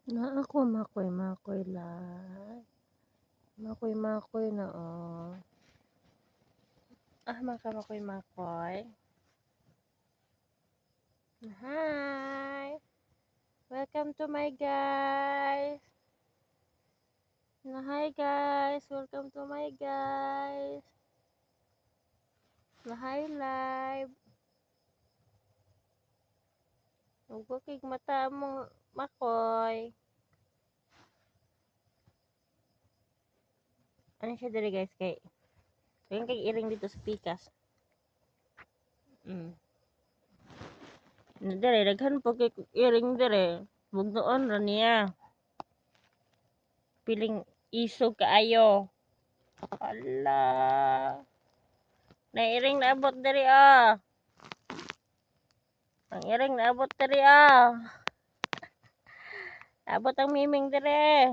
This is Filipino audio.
Na ako makoy la. Makoy na oh. Makoy. Hi. Welcome to my guys. Hi guys. Welcome to my guys. Hi live. Ugokig mata mo makoy. Ano siya diri guys kay iring dito sa pikas. Dire daghan po kay iring dire. Bugnoon ra niya. Piling isog kaayo. Ala. Nairing naabot diri ah. Ang iring naabot diri ah. Abot ang miming dire.